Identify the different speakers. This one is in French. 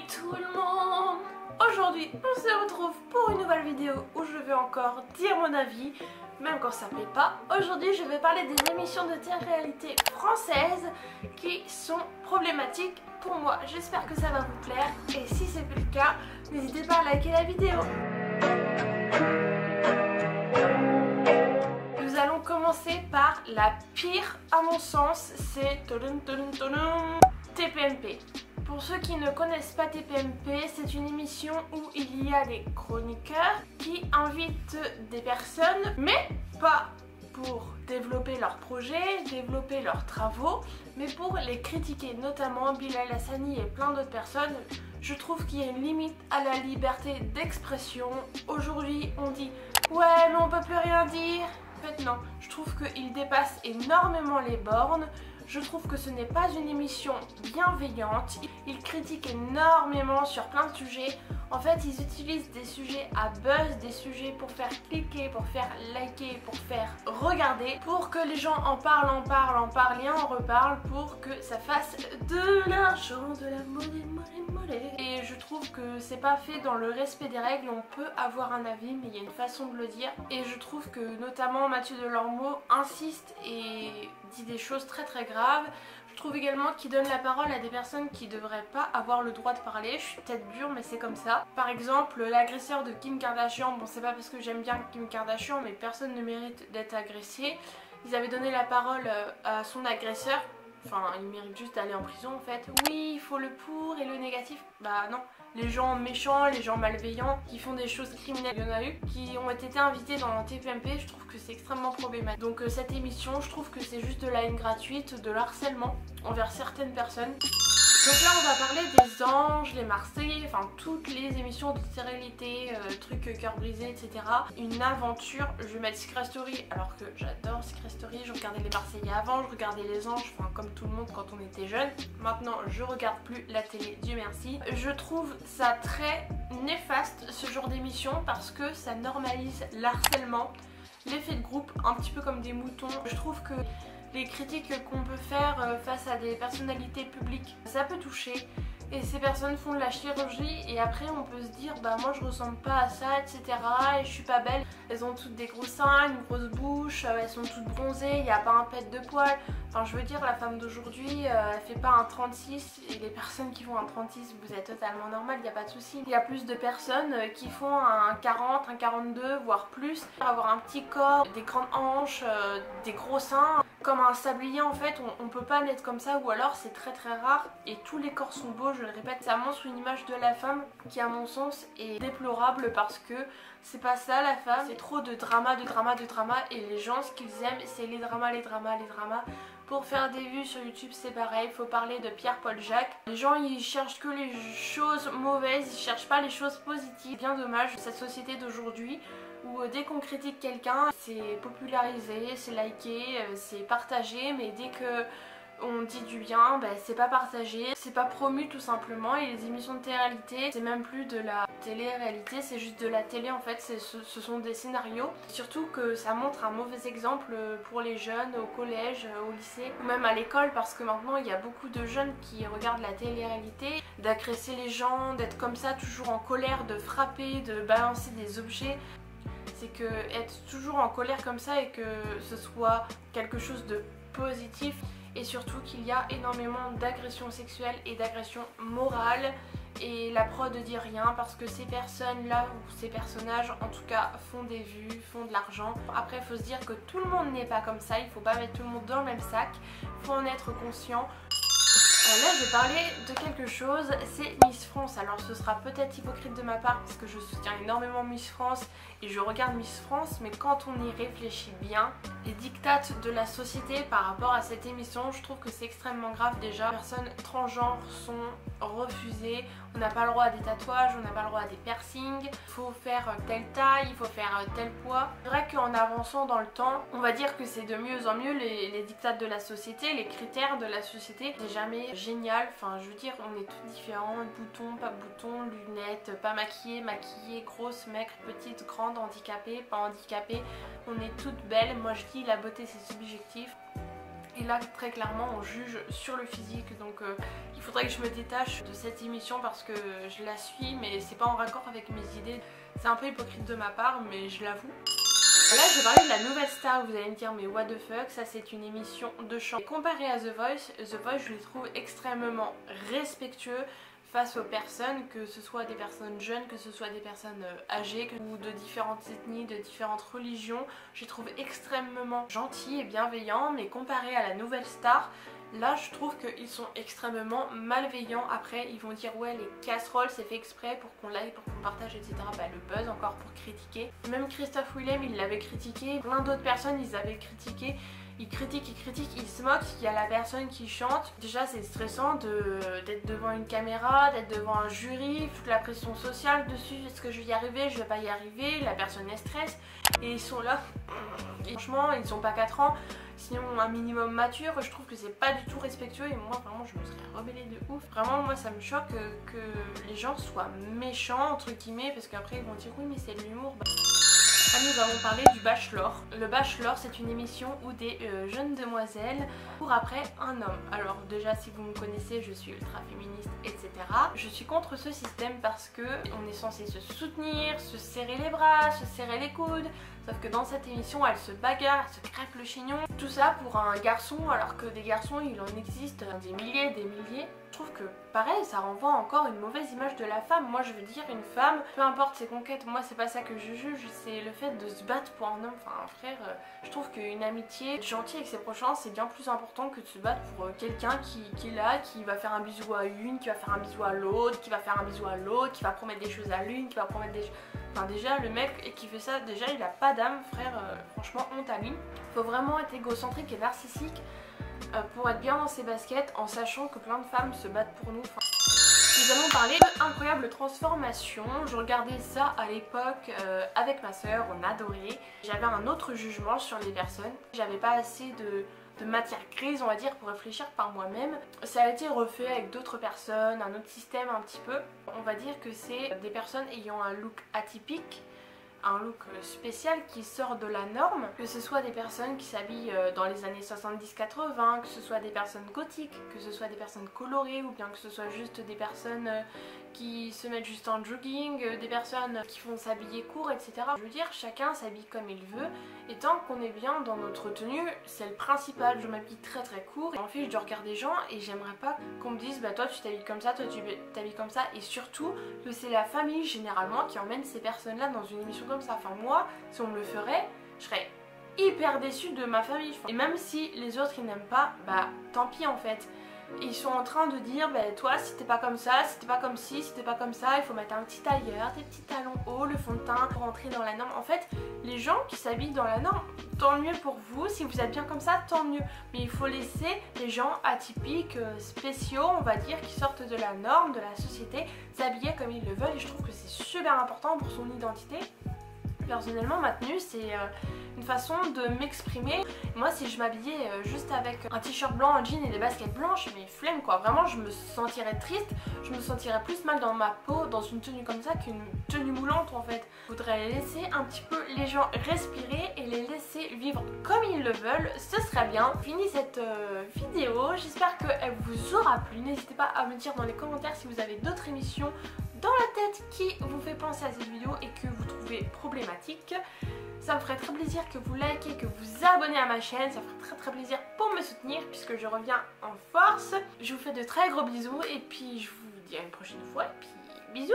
Speaker 1: tout le monde! Aujourd'hui, on se retrouve pour une nouvelle vidéo où je vais encore dire mon avis, même quand ça plaît pas. Aujourd'hui, je vais parler des émissions de télé-réalité françaises qui sont problématiques pour moi. J'espère que ça va vous plaire et si c'est plus le cas, n'hésitez pas à liker la vidéo. Nous allons commencer par la pire à mon sens, c'est TPMP. Pour ceux qui ne connaissent pas TPMP, c'est une émission où il y a des chroniqueurs qui invitent des personnes, mais pas pour développer leurs projets, développer leurs travaux, mais pour les critiquer, notamment Bilal Hassani et plein d'autres personnes. Je trouve qu'il y a une limite à la liberté d'expression. Aujourd'hui, on dit « ouais, mais on peut plus rien dire ». En fait, non, je trouve qu'il dépasse énormément les bornes. Je trouve que ce n'est pas une émission bienveillante. Ils critiquent énormément sur plein de sujets. En fait, ils utilisent des sujets à buzz, des sujets pour faire cliquer, pour faire liker, pour faire regarder, pour que les gens en parlent et en reparlent, pour que ça fasse de l'argent, de la monnaie. Et je trouve que c'est pas fait dans le respect des règles. On peut avoir un avis, mais il y a une façon de le dire. Et je trouve que notamment Mathieu Delormeau insiste et dit des choses très graves. Je trouve également qu'il donne la parole à des personnes qui devraient pas avoir le droit de parler. Je suis peut-être dure, mais c'est comme ça. Par exemple, l'agresseur de Kim Kardashian. Bon, c'est pas parce que j'aime bien Kim Kardashian, mais personne ne mérite d'être agressé. Ils avaient donné la parole à son agresseur. Enfin, il mérite juste d'aller en prison en fait. Oui, il faut le pour et le négatif. Bah non. Les gens méchants, les gens malveillants qui font des choses criminelles, il y en a eu qui ont été invités dans TPMP. Je trouve que c'est extrêmement problématique. Donc cette émission, je trouve que c'est juste de la haine gratuite, de l'harcèlement envers certaines personnes. Donc là on va parler des Anges, les Marseillais, enfin toutes les émissions de télé-réalité, trucs cœur brisé, etc. Une aventure, je vais mettre Secret Story alors que j'adore Secret Story, je regardais les Marseillais avant, je regardais les Anges, enfin comme tout le monde quand on était jeune. Maintenant je regarde plus la télé, Dieu merci. Je trouve ça très néfaste ce genre d'émission parce que ça normalise l'harcèlement, l'effet de groupe, un petit peu comme des moutons. Je trouve que les critiques qu'on peut faire face à des personnalités publiques, ça peut toucher. Et ces personnes font de la chirurgie et après on peut se dire bah moi je ressemble pas à ça, etc. et je suis pas belle. Elles ont toutes des gros seins, une grosse bouche, elles sont toutes bronzées, il n'y a pas un pet de poils. Enfin je veux dire, la femme d'aujourd'hui elle fait pas un 36 et les personnes qui font un 36 vous êtes totalement normal, il n'y a pas de souci. Il y a plus de personnes qui font un 40, un 42 voire plus. Avoir un petit corps, des grandes hanches, des gros seins. Comme un sablier en fait, on peut pas naître comme ça ou alors c'est très rare et tous les corps sont beaux, je le répète. Ça montre une image de la femme qui à mon sens est déplorable parce que c'est pas ça la femme, c'est trop de drama et les gens ce qu'ils aiment c'est les dramas. Pour faire des vues sur YouTube c'est pareil, il faut parler de Pierre-Paul Jacques. Les gens ils cherchent que les choses mauvaises, ils cherchent pas les choses positives. Bien dommage cette société d'aujourd'hui où dès qu'on critique quelqu'un, c'est popularisé, c'est liké, c'est partagé, mais dès que on dit du bien, ben, c'est pas partagé, c'est pas promu tout simplement. Et les émissions de télé-réalité, c'est même plus de la télé-réalité, c'est juste de la télé en fait, ce sont des scénarios. Surtout que ça montre un mauvais exemple pour les jeunes au collège, au lycée, ou même à l'école, parce que maintenant il y a beaucoup de jeunes qui regardent la télé-réalité, d'agresser les gens, d'être comme ça, toujours en colère, de frapper, de balancer des objets. C'est que être toujours en colère comme ça et que ce soit quelque chose de positif et surtout qu'il y a énormément d'agressions sexuelles et d'agressions morales et la prod ne dit rien parce que ces personnes là ou ces personnages en tout cas font des vues, font de l'argent. Après il faut se dire que tout le monde n'est pas comme ça, il faut pas mettre tout le monde dans le même sac, il faut en être conscient. Là je vais parler de quelque chose, c'est Miss France. Alors ce sera peut-être hypocrite de ma part parce que je soutiens énormément Miss France et je regarde Miss France, mais quand on y réfléchit bien, les dictates de la société par rapport à cette émission, je trouve que c'est extrêmement grave déjà. Les personnes transgenres sont refusées, on n'a pas le droit à des tatouages, on n'a pas le droit à des piercings, il faut faire telle taille, il faut faire tel poids. C'est vrai qu'en avançant dans le temps, on va dire que c'est de mieux en mieux les dictates de la société, les critères de la société. C'est jamais génial, enfin je veux dire on est tous différents, boutons, pas boutons, lunettes, pas maquillées, maquillées, grosses, maigres, petites, grandes, handicapées, pas handicapées, on est toutes belles. Moi je dis la beauté c'est subjectif Et là très clairement on juge sur le physique, donc il faudrait que je me détache de cette émission parce que je la suis mais c'est pas en raccord avec mes idées. C'est un peu hypocrite de ma part mais je l'avoue. Là je vais parler de la nouvelle star, vous allez me dire mais what the fuck, ça c'est une émission de chant. Et comparé à The Voice je les trouve extrêmement respectueux face aux personnes, que ce soit des personnes jeunes, que ce soit des personnes âgées ou de différentes ethnies, de différentes religions. Je les trouve extrêmement gentils et bienveillants, mais comparé à la nouvelle star, là je trouve qu'ils sont extrêmement malveillants. Après ils vont dire ouais les casseroles c'est fait exprès pour qu'on like, pour qu'on partage etc. Bah le buzz encore pour critiquer. Même Christophe Willem il l'avait critiqué, plein d'autres personnes ils avaient critiqué. Ils critiquent, ils se moquent, il y a la personne qui chante. Déjà c'est stressant d'être devant une caméra, d'être devant un jury, toute la pression sociale dessus, est-ce que je vais y arriver, je vais pas y arriver, la personne est stress. Et ils sont là, et franchement ils sont pas 4 ans, sinon un minimum mature, je trouve que c'est pas du tout respectueux et moi vraiment je me serais rebellée de ouf. Vraiment moi ça me choque que les gens soient méchants entre guillemets parce qu'après ils vont dire oui mais c'est de l'humour. Nous avons parlé du Bachelor. Le Bachelor c'est une émission où des jeunes demoiselles courent après un homme. Alors déjà si vous me connaissez je suis ultra féministe etc. Je suis contre ce système parce que on est censé se soutenir, se serrer les bras, se serrer les coudes. Sauf que dans cette émission elle se bagarre, elle se crêpe le chignon. Tout ça pour un garçon alors que des garçons il en existe des milliers, des milliers. Je trouve que pareil ça renvoie encore une mauvaise image de la femme. Moi je veux dire une femme, peu importe ses conquêtes, moi c'est pas ça que je juge, c'est le fait de se battre pour un homme, enfin un frère. Je trouve qu'une amitié gentille avec ses prochains c'est bien plus important que de se battre pour quelqu'un qui est là, qui va faire un bisou à une, qui va faire un bisou à l'autre, qui va faire un bisou à l'autre, qui va promettre des choses à l'une, qui va promettre des choses... Enfin déjà le mec qui fait ça, déjà il a pas d'âme frère, franchement honte à lui. Faut vraiment être égocentrique et narcissique pour être bien dans ses baskets en sachant que plein de femmes se battent pour nous. Enfin, nous allons parler d'Incroyable Transformation. Je regardais ça à l'époque avec ma soeur, on adorait. J'avais un autre jugement sur les personnes. J'avais pas assez de matière grise on va dire pour réfléchir par moi-même. Ça a été refait avec d'autres personnes, un autre système un petit peu. On va dire que c'est des personnes ayant un look atypique, un look spécial qui sort de la norme, que ce soit des personnes qui s'habillent dans les années 70-80, que ce soit des personnes gothiques, que ce soit des personnes colorées ou bien que ce soit juste des personnes qui se mettent juste en jogging, des personnes qui vont s'habiller court etc. Je veux dire chacun s'habille comme il veut et tant qu'on est bien dans notre tenue c'est le principal. Je m'habille très court et en fait je regarde des gens et j'aimerais pas qu'on me dise bah toi tu t'habilles comme ça, toi tu t'habilles comme ça et surtout que c'est la famille généralement qui emmène ces personnes là dans une émission comme ça. Enfin moi si on me le ferait je serais hyper déçue de ma famille et même si les autres ils n'aiment pas bah tant pis en fait. Ils sont en train de dire bah toi si t'es pas comme ça, si t'es pas comme ci, si t'es pas comme ça, il faut mettre un petit tailleur, des petits talons hauts, le fond de teint pour rentrer dans la norme. En fait les gens qui s'habillent dans la norme, tant mieux pour vous, si vous êtes bien comme ça tant mieux. Mais il faut laisser les gens atypiques, spéciaux on va dire, qui sortent de la norme, de la société, s'habiller comme ils le veulent et je trouve que c'est super important pour son identité. Personnellement ma tenue c'est une façon de m'exprimer. Moi si je m'habillais juste avec un t-shirt blanc, un jean et des baskets blanches, mais flemme quoi, vraiment je me sentirais triste, je me sentirais plus mal dans ma peau dans une tenue comme ça qu'une tenue moulante en fait. Je voudrais laisser un petit peu les gens respirer et les laisser vivre comme ils le veulent, ce serait bien. Fini cette vidéo, j'espère qu'elle vous aura plu, n'hésitez pas à me dire dans les commentaires si vous avez d'autres émissions dans la tête qui vous fait penser à cette vidéo et que vous trouvez problématique. Ça me ferait très plaisir que vous likez, que vous abonnez à ma chaîne, ça me ferait très plaisir pour me soutenir puisque je reviens en force. Je vous fais de très gros bisous et puis je vous dis à une prochaine fois et puis bisous.